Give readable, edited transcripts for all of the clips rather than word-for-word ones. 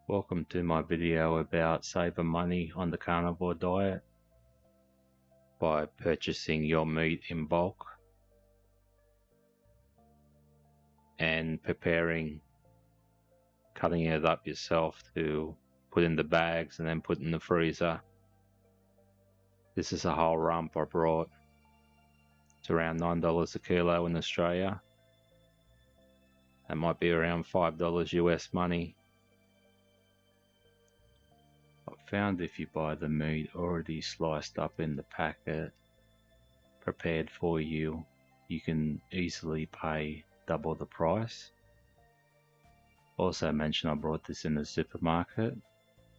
Welcome to my video about saving money on the carnivore diet by purchasing your meat in bulk and cutting it up yourself to put in the bags and then put in the freezer. This is a whole rump I brought. It's around $9 a kilo in Australia. That might be around $5 US money. I've found if you buy the meat already sliced up in the packet, prepared for you, you can easily pay double the price. Also mention I brought this in the supermarket,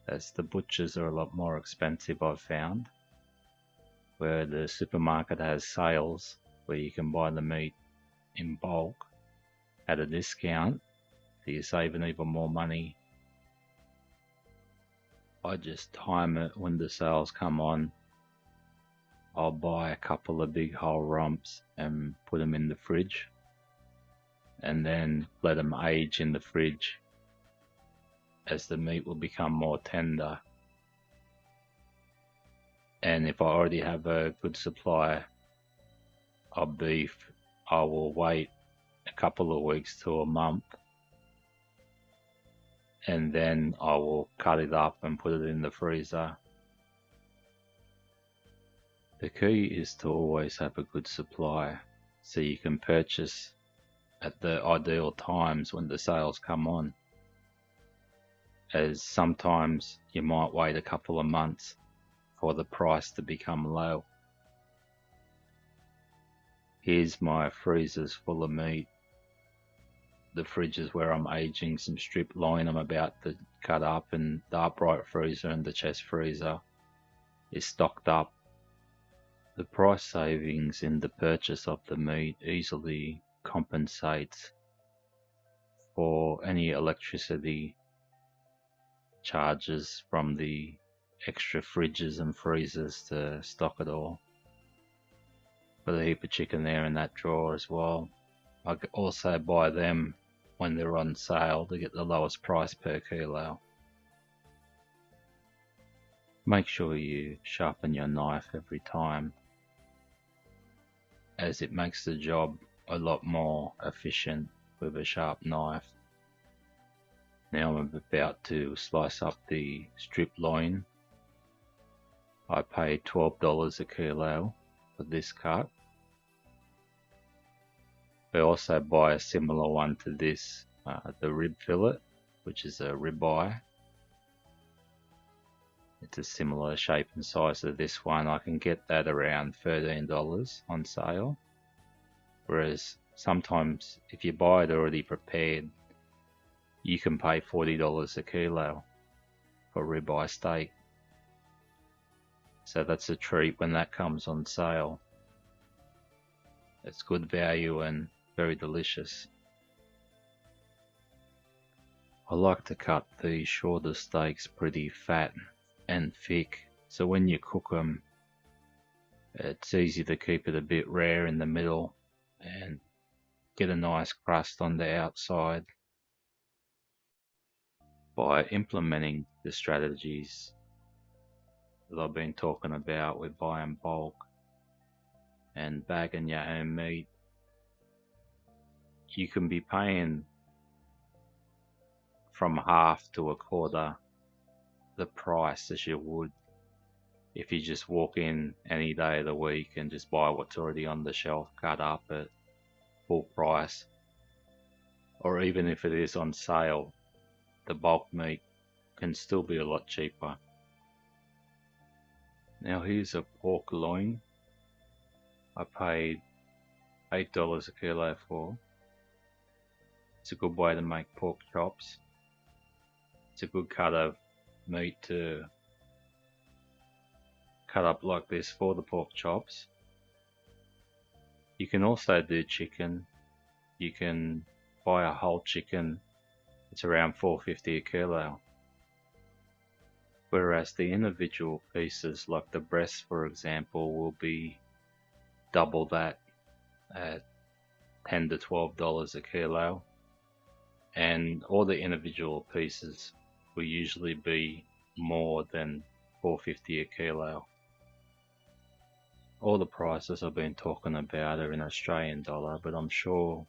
as the butchers are a lot more expensive, I've found, where the supermarket has sales where you can buy the meat in bulk at a discount, so you're saving even more money. I just time it when the sales come on. I'll buy a couple of big whole rumps and put them in the fridge, and then let them age in the fridge as the meat will become more tender. And if I already have a good supply of beef, I will wait a couple of weeks to a month, and then I will cut it up and put it in the freezer. The key is to always have a good supply so you can purchase at the ideal times when the sales come on, as sometimes you might wait a couple of months for the price to become low. Here's my freezers full of meat. The fridge is where I'm aging some strip loin I'm about to cut up, and the upright freezer and the chest freezer is stocked up. The price savings in the purchase of the meat easily compensates for any electricity charges from the extra fridges and freezers to stock it all. Got a heap of chicken there in that drawer as well. I could also buy them when they're on sale to get the lowest price per kilo. Make sure you sharpen your knife every time, as it makes the job a lot more efficient with a sharp knife. Now I'm about to slice up the strip loin. I paid $12 a kilo for this cut. I also buy a similar one to this, the rib fillet, which is a ribeye. It's a similar shape and size to this one. I can get that around $13 on sale. Whereas sometimes if you buy it already prepared, you can pay $40 a kilo for ribeye steak. So that's a treat when that comes on sale. It's good value and very delicious. I like to cut the shorter steaks pretty fat and thick, so when you cook them, it's easy to keep it a bit rare in the middle and get a nice crust on the outside. By implementing the strategies that I've been talking about with buying bulk and bagging your own meat, you can be paying from half to a quarter the price as you would if you just walk in any day of the week and just buy what's already on the shelf cut up at full price. Or even if it is on sale, the bulk meat can still be a lot cheaper. Now here's a pork loin I paid $8 a kilo for. It's a good way to make pork chops. It's a good cut of meat to cut up like this for the pork chops. You can also do chicken. You can buy a whole chicken. It's around $4.50 a kilo. Whereas the individual pieces, like the breast for example, will be double that at $10 to $12 a kilo. And all the individual pieces will usually be more than $4.50 a kilo. All the prices I've been talking about are in Australian dollar, but I'm sure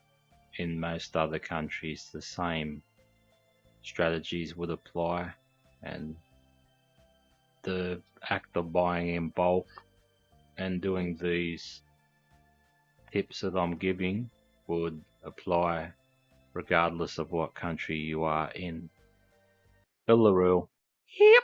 in most other countries the same strategies would apply, and the act of buying in bulk and doing these tips that I'm giving would apply regardless of what country you are in. Uluru. Yep.